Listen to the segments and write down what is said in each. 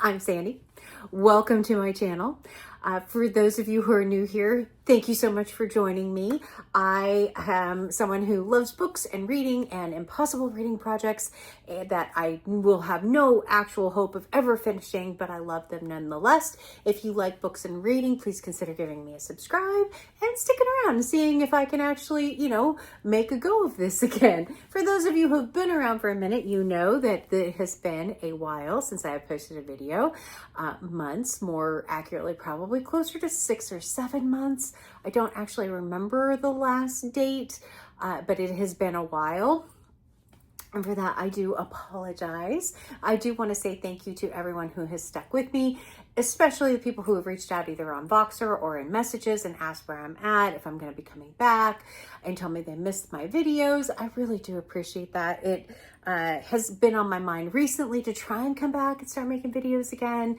I'm Sandy. Welcome to my channel. For those of you who are new here, thank you so much for joining me. I am someone who loves books and reading and impossible reading projects that I will have no actual hope of ever finishing, but I love them nonetheless. If you like books and reading, please consider giving me a subscribe and sticking around and seeing if I can actually, make a go of this again. For those of you who've been around for a minute, you know that it has been a while since I have posted a video. Months, more accurately, probably closer to 6 or 7 months. I don't actually remember the last date, but it has been a while. And for that, I do apologize. I do want to say thank you to everyone who has stuck with me, especially the people who have reached out either on Voxer or in messages and asked where I'm at, if I'm going to be coming back, and tell me they missed my videos. I really do appreciate that. It has been on my mind recently to try and come back and start making videos again.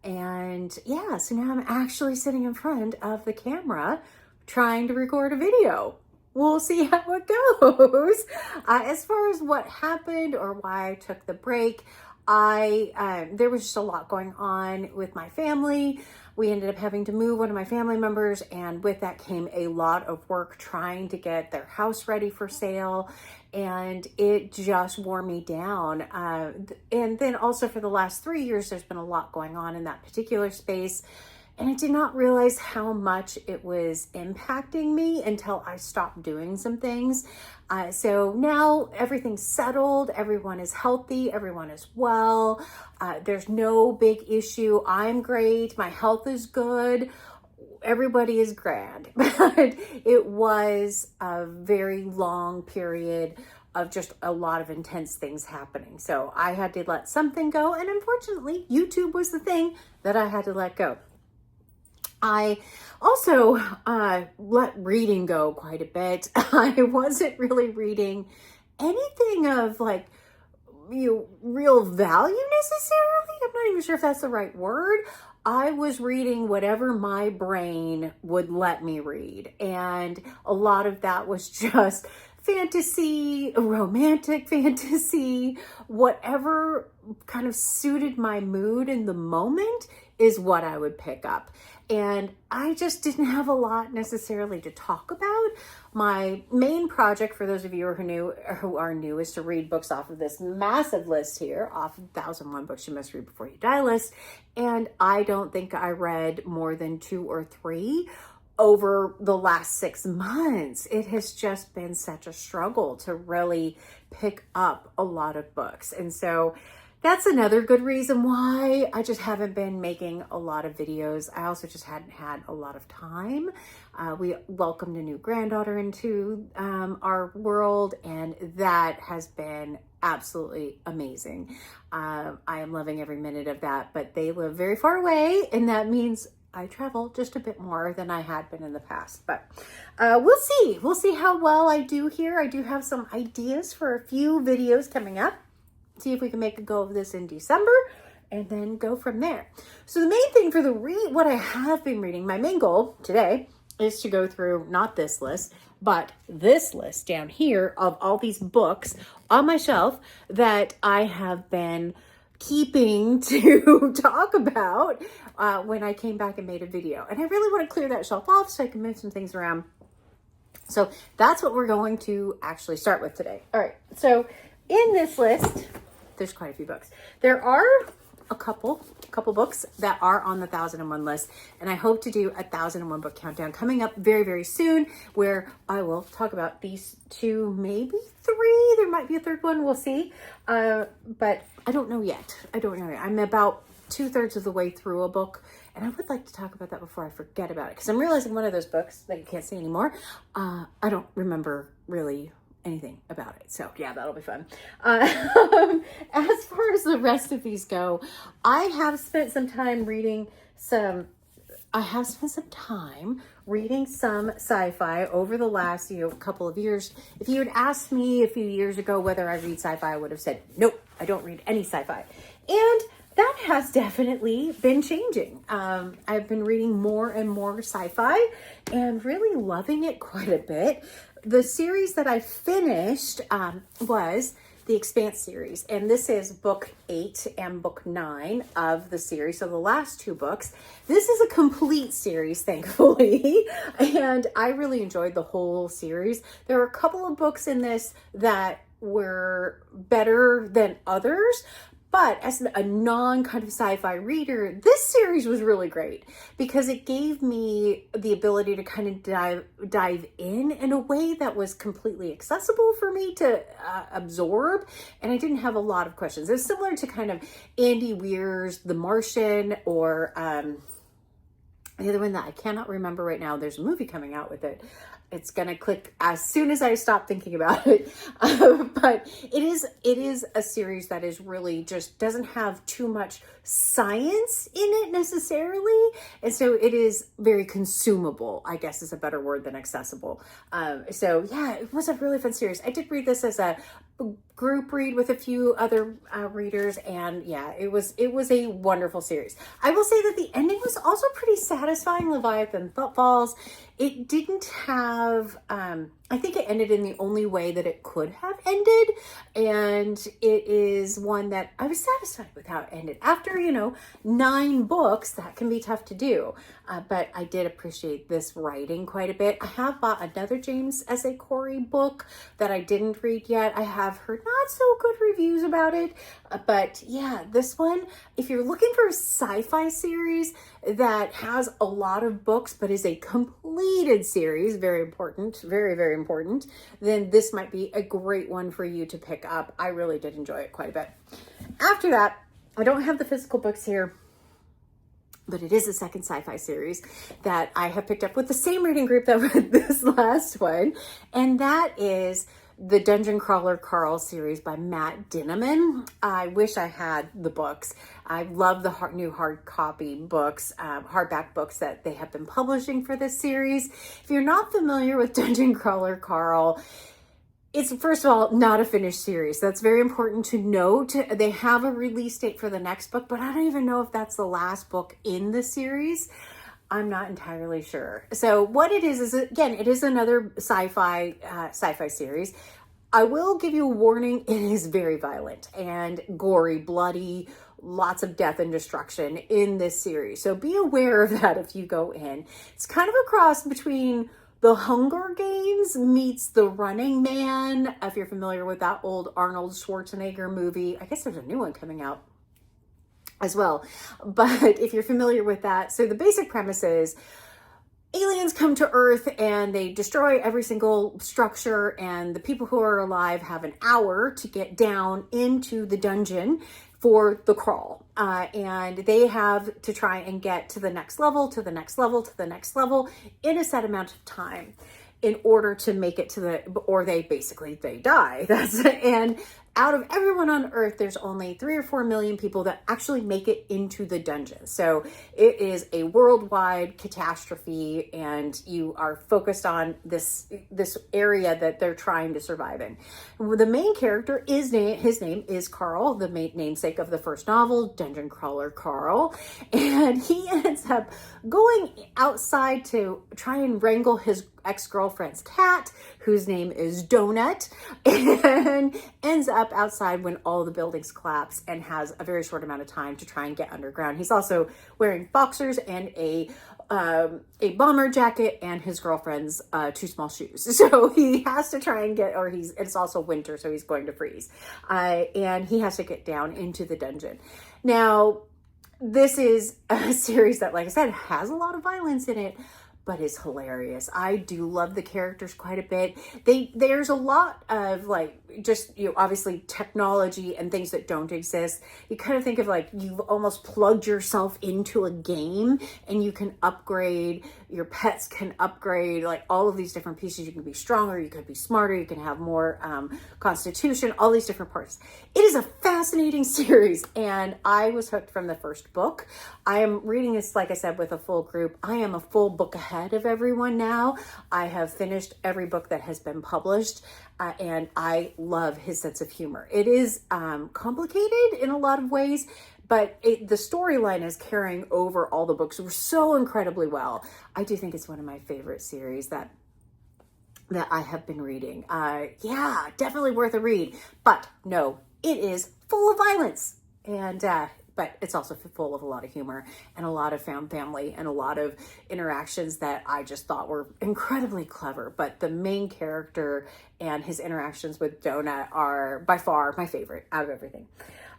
And yeah, so now I'm actually sitting in front of the camera trying to record a video. We'll see how it goes. As far as what happened or why I took the break, there was just a lot going on with my family. We ended up having to move one of my family members, and with that came a lot of work trying to get their house ready for sale, and it just wore me down. And then also for the last 3 years, there's been a lot going on in that particular space, and I did not realize how much it was impacting me until I stopped doing some things. So now everything's settled, everyone is healthy, everyone is well, there's no big issue. I'm great, my health is good, everybody is grand. But it was a very long period of just a lot of intense things happening. So I had to let something go, and unfortunately, YouTube was the thing that I had to let go. I also let reading go quite a bit. I wasn't really reading anything of real value necessarily. I'm not even sure if that's the right word. I was reading whatever my brain would let me read. And a lot of that was just fantasy, romantic fantasy, whatever kind of suited my mood in the moment is what I would pick up. And I just didn't have a lot necessarily to talk about. My main project, for those of you who are new, is to read books off of this massive list here, off of 1001 Books You Must Read Before You Die list. And I don't think I read more than 2 or 3 over the last 6 months. It has just been such a struggle to really pick up a lot of books. And so that's another good reason why I just haven't been making a lot of videos. I also just hadn't had a lot of time. We welcomed a new granddaughter into our world, and that has been absolutely amazing. I am loving every minute of that, but they live very far away, and that means I travel just a bit more than I had been in the past. But we'll see. We'll see how well I do here. I do have some ideas for a few videos coming up. See if we can make a go of this in December and then go from there. So the main thing for what I have been reading, my main goal today is to go through not this list, but this list down here of all these books on my shelf that I have been keeping to talk about when I came back and made a video. And I really want to clear that shelf off so I can move some things around. So that's what we're going to actually start with today. All right. So in this list, there's quite a few books. There are a couple books that are on the 1001 list, and I hope to do a 1001 book countdown coming up very, very soon, where I will talk about these 2, maybe 3. There might be a third one. We'll see. But I don't know yet. I'm about 2/3 of the way through a book, and I would like to talk about that before I forget about it, because I'm realizing one of those books that you can't see anymore, I don't remember really anything about it. So yeah, that'll be fun. As far as the rest of these go, I have spent some time reading some sci-fi over the last couple of years. If you had asked me a few years ago whether I read sci-fi, I would have said, nope, I don't read any sci-fi. And that has definitely been changing. I've been reading more and more sci-fi and really loving it quite a bit. The series that I finished was the Expanse series. And this is book 8 and book 9 of the series. So the last 2 books. This is a complete series, thankfully. And I really enjoyed the whole series. There were a couple of books in this that were better than others. But as a non kind of sci-fi reader, this series was really great because it gave me the ability to kind of dive in a way that was completely accessible for me to absorb. And I didn't have a lot of questions. It was similar to kind of Andy Weir's The Martian, or the other one that I cannot remember right now. There's a movie coming out with it. It's going to click as soon as I stop thinking about it. But it is a series that is really just doesn't have too much science in it necessarily. And so it is very consumable, I guess is a better word than accessible. So yeah, it was a really fun series. I did read this as a group read with a few other readers, and yeah, it was a wonderful series. I will say that the ending was also pretty satisfying. Leviathan Falls, it didn't have I think it ended in the only way that it could have ended, and it is one that I was satisfied with how it ended. After 9 books, that can be tough to do, but I did appreciate this writing quite a bit. I have bought another James S. A. Corey book that I didn't read yet. I have heard not so good reviews about it, but yeah, this one, if you're looking for a sci-fi series that has a lot of books but is a completed series, very important, very, very important, then this might be a great one for you to pick up. I really did enjoy it quite a bit. After that, I don't have the physical books here, but it is a second sci-fi series that I have picked up with the same reading group that read this last one, and that is the Dungeon Crawler Carl series by Matt Dinniman. I wish I had the books. I love the new hard copy books, hardback books that they have been publishing for this series. If you're not familiar with Dungeon Crawler Carl, it's, first of all, not a finished series. That's very important to note. They have a release date for the next book, but I don't even know if that's the last book in the series. I'm not entirely sure. So what it is again, it is another sci-fi series. I will give you a warning. It is very violent and gory, bloody, lots of death and destruction in this series. So be aware of that if you go in. It's kind of a cross between The Hunger Games meets The Running Man. If you're familiar with that old Arnold Schwarzenegger movie, I guess there's a new one coming out as well. But if you're familiar with that, so the basic premise is aliens come to Earth and they destroy every single structure, and the people who are alive have an hour to get down into the dungeon for the crawl. And they have to try and get to the next level, to the next level, to the next level in a set amount of time in order to make it to or they die. And out of everyone on Earth, there's only 3 or 4 million people that actually make it into the dungeon. So it is a worldwide catastrophe, and you are focused on this area that they're trying to survive in. The main character his name is Carl, the namesake of the first novel, Dungeon Crawler Carl, and he ends up going outside to try and wrangle his ex-girlfriend's cat, whose name is Donut, and ends up outside when all the buildings collapse and has a very short amount of time to try and get underground. He's also wearing boxers and a bomber jacket and his girlfriend's 2 small shoes. So he has to try and it's also winter, so he's going to freeze. And he has to get down into the dungeon. Now, this is a series that, like I said, has a lot of violence in it, but is hilarious. I do love the characters quite a bit. There's a lot of obviously technology and things that don't exist. You kind of think of you've almost plugged yourself into a game, and you can upgrade, your pets can upgrade, all of these different pieces. You can be stronger, you could be smarter, you can have more constitution, all these different parts. It is a fascinating series, and I was hooked from the first book. I am reading this, like I said, with a full group. I am a full book ahead of everyone now. I have finished every book that has been published, and I love his sense of humor. It is complicated in a lot of ways, but the storyline is carrying over all the books so incredibly well. I do think it's one of my favorite series that that I have been reading. Yeah, definitely worth a read. But no, it is full of violence. And but it's also full of a lot of humor and a lot of found family and a lot of interactions that I just thought were incredibly clever. But the main character and his interactions with Donut are by far my favorite out of everything.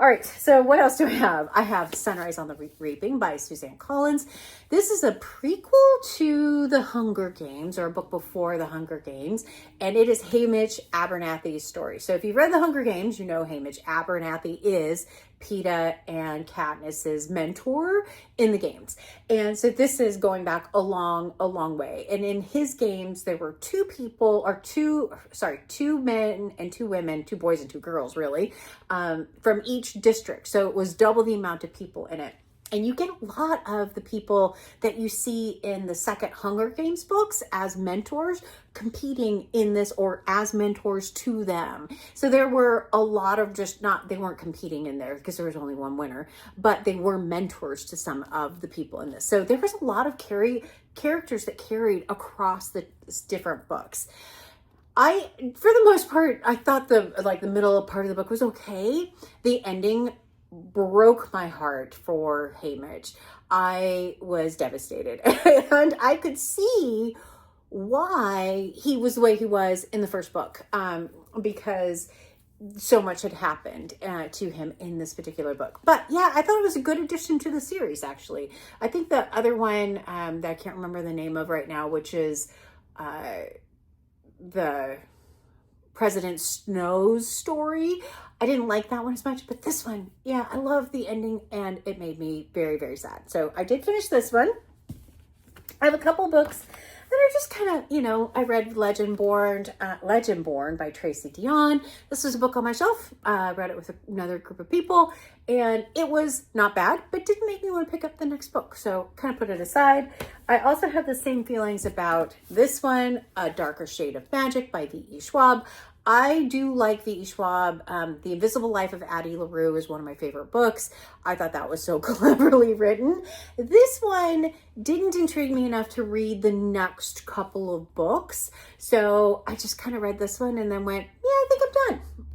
All right, so what else do I have? I have Sunrise on the Reaping by Suzanne Collins. This is a prequel to The Hunger Games, or a book before The Hunger Games, and it is Hamish Abernathy's story. So if you've read The Hunger Games, you know Hamish Abernathy is Peeta and Katniss's mentor in the games. And so this is going back a long way. And in his games, there were two men and two women, two boys and two girls, really, from each district. So it was double the amount of people in it. And you get a lot of the people that you see in the second Hunger Games books as mentors competing in this, or as mentors to them. So there were a lot of they weren't competing in there because there was only one winner, but they were mentors to some of the people in this. So there was a lot of characters that carried across the different books. For the most part, I thought the middle part of the book was okay. The ending broke my heart for Hamish. I was devastated, and I could see why he was the way he was in the first book, because so much had happened to him in this particular book. But yeah, I thought it was a good addition to the series, actually. I think the other one that I can't remember the name of right now, which is the President Snow's story, I didn't like that one as much, but this one, yeah, I love the ending, and it made me very, very sad. So I did finish this one. I have a couple books that are just kind of, I read Legendborn by Tracy Deonn. This was a book on my shelf. I read it with another group of people, and it was not bad, but didn't make me want to pick up the next book. So kind of put it aside. I also have the same feelings about this one, A Darker Shade of Magic by V.E. Schwab. I do like V.E. Schwab. The Invisible Life of Addie LaRue is one of my favorite books. I thought that was so cleverly written. This one didn't intrigue me enough to read the next couple of books. So I just kind of read this one and then went, yeah,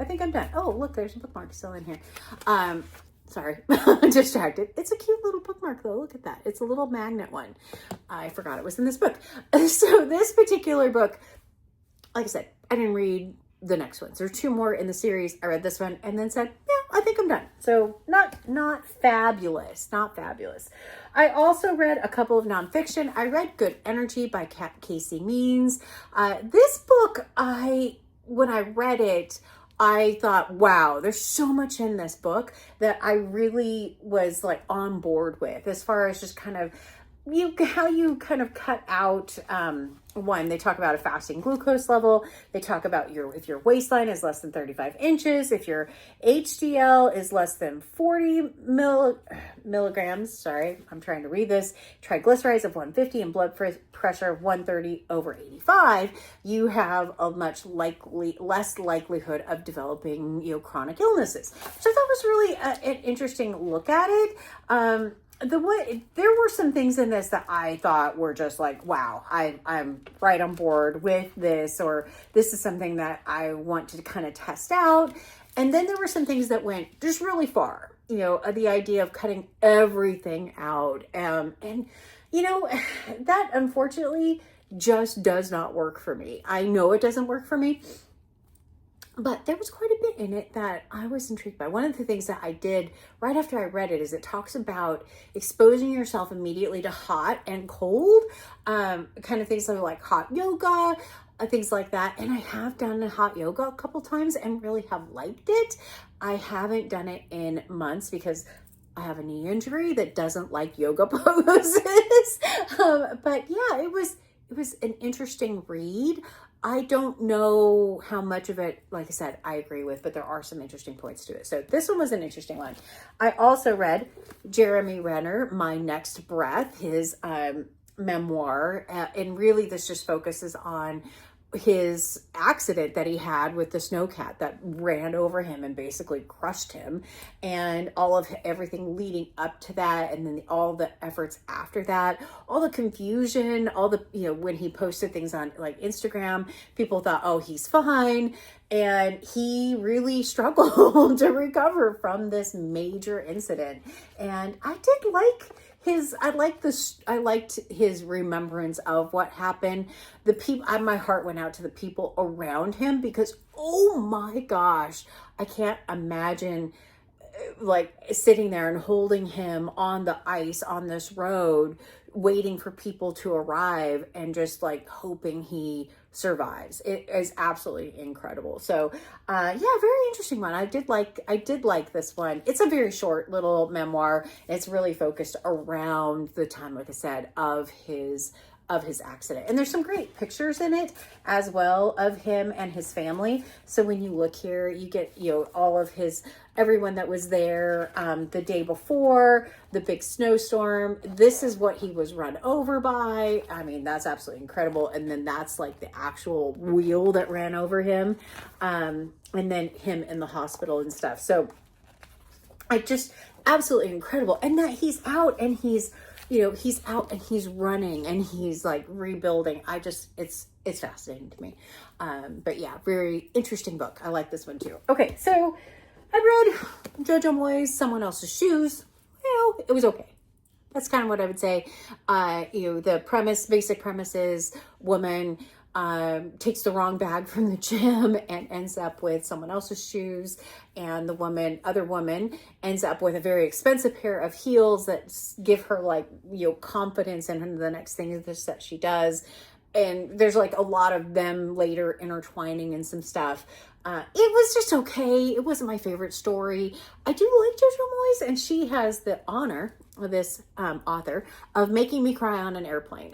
I think I'm done. Oh, look, there's a bookmark still in here. Sorry, I'm distracted. It's a cute little bookmark though. Look at that. It's a little magnet one. I forgot it was in this book. So this particular book, like I said, I didn't read the next ones. There are two more in the series. I read this one and then said, yeah, I think I'm done. So not fabulous, not fabulous. I also read a couple of nonfiction. I read Good Energy by Casey Means. This book, when I read it, I thought, wow, there's so much in this book that I really was like on board with, as far as just kind of how you kind of cut out, one, they talk about a fasting glucose level. They talk about if your waistline is less than 35 inches, if your HDL is less than 40 milligrams, sorry, I'm trying to read this, triglycerides of 150 and blood pressure of 130/85, you have a much less likelihood of developing, chronic illnesses. So I thought it was really an interesting look at it. There were some things in this that I thought were just like, wow, I'm right on board with this, or this is something that I want to kind of test out. And then there were some things that went just really far, the idea of cutting everything out. And that unfortunately just does not work for me. I know it doesn't work for me. But there was quite a bit in it that I was intrigued by. One of the things that I did right after I read it is it talks about exposing yourself immediately to hot and cold, kind of things like hot yoga, things like that. And I have done hot yoga a couple times and really have liked it. I haven't done it in months because I have a knee injury that doesn't like yoga poses. But yeah, it was an interesting read. I don't know how much of it, like I said, I agree with, but there are some interesting points to it. So this one was an interesting one. I also read Jeremy Renner, My Next Breath, his memoir. And really this just focuses on his accident that he had with the snowcat that ran over him and basically crushed him, and all of everything leading up to that, and then all the efforts after that, all the confusion, all the, you know, when he posted things on like Instagram, people thought, oh, he's fine, and he really struggled to recover from this major incident. And I did like I liked his remembrance of what happened. The people, my heart went out to the people around him, because, oh my gosh, I can't imagine like sitting there and holding him on the ice on this road, waiting for people to arrive and just like hoping he survives. It is absolutely incredible. So yeah, very interesting one. I did like this one. It's a very short little memoir. It's really focused around the time, like I said, of his accident. And there's some great pictures in it as well of him and his family. So when you look here, you get, you know, all of everyone that was there the day before the big snowstorm. This is what he was run over by. I mean, that's absolutely incredible. And then that's like the actual wheel that ran over him. And then him in the hospital and stuff. So I just absolutely incredible. And that he's out and he's out and he's running and he's like rebuilding. It's fascinating to me. But yeah, very interesting book. I like this one too. Okay, so I read Jojo Moyes' Someone Else's Shoes. Well, it was okay. That's kind of what I would say. The basic premise is woman takes the wrong bag from the gym and ends up with someone else's shoes, and the other woman ends up with a very expensive pair of heels that give her like, you know, confidence in the next thing that she does. And there's like a lot of them later intertwining and some stuff. It was just okay. It wasn't my favorite story. I do like Jojo Moyes, and she has the honor, this author, of making me cry on an airplane.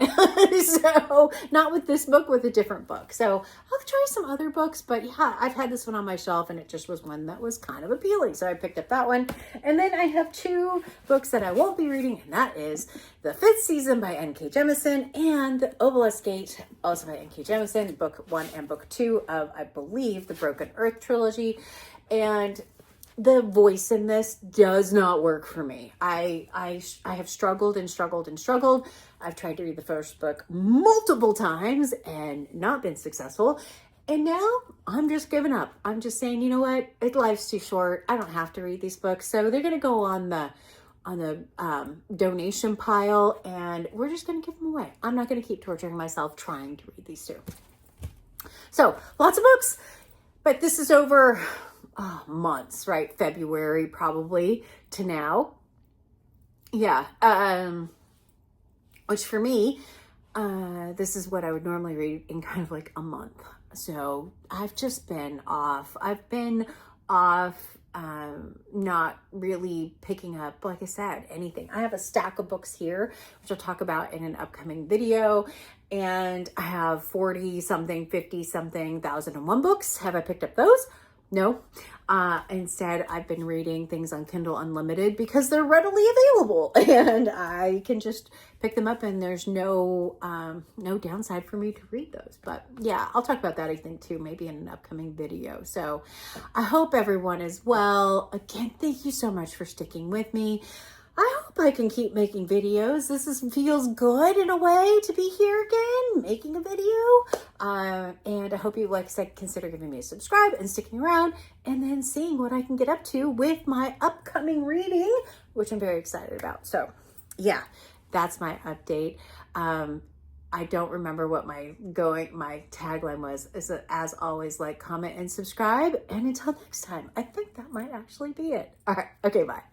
So not with this book, with a different book. So I'll try some other books, but yeah, I've had this one on my shelf and it just was one that was kind of appealing. So I picked up that one. And then I have two books that I won't be reading, and that is The Fifth Season by N.K. Jemisin and The Obelisk Gate, also by N.K. Jemisin, book 1 and book 2 of, I believe, the Broken Earth trilogy. And the voice in this does not work for me. I have struggled and struggled and struggled. I've tried to read the first book multiple times and not been successful. And now I'm just giving up. I'm just saying, you know what? Life's too short. I don't have to read these books. So they're going to go on the donation pile, and we're just going to give them away. I'm not going to keep torturing myself trying to read these two. So lots of books, but this is over months, right? February probably to now. Yeah. Which for me, this is what I would normally read in kind of like a month. So I've just been off. I've been off, not really picking up, like I said, anything. I have a stack of books here, which I'll talk about in an upcoming video. And I have 40 something, 50 something, 1001 books. Have I picked up those? No. Instead, I've been reading things on Kindle Unlimited because they're readily available and I can just pick them up, and there's no downside for me to read those. But yeah, I'll talk about that, I think, too, maybe in an upcoming video. So I hope everyone is well. Again, thank you so much for sticking with me. I hope I can keep making videos. Feels good in a way to be here again, making a video. And I hope you, like I said, consider giving me a subscribe and sticking around, and then seeing what I can get up to with my upcoming reading, which I'm very excited about. So yeah, that's my update. I don't remember what my tagline was. As always, like, comment, and subscribe. And until next time, I think that might actually be it. All right. Okay, bye.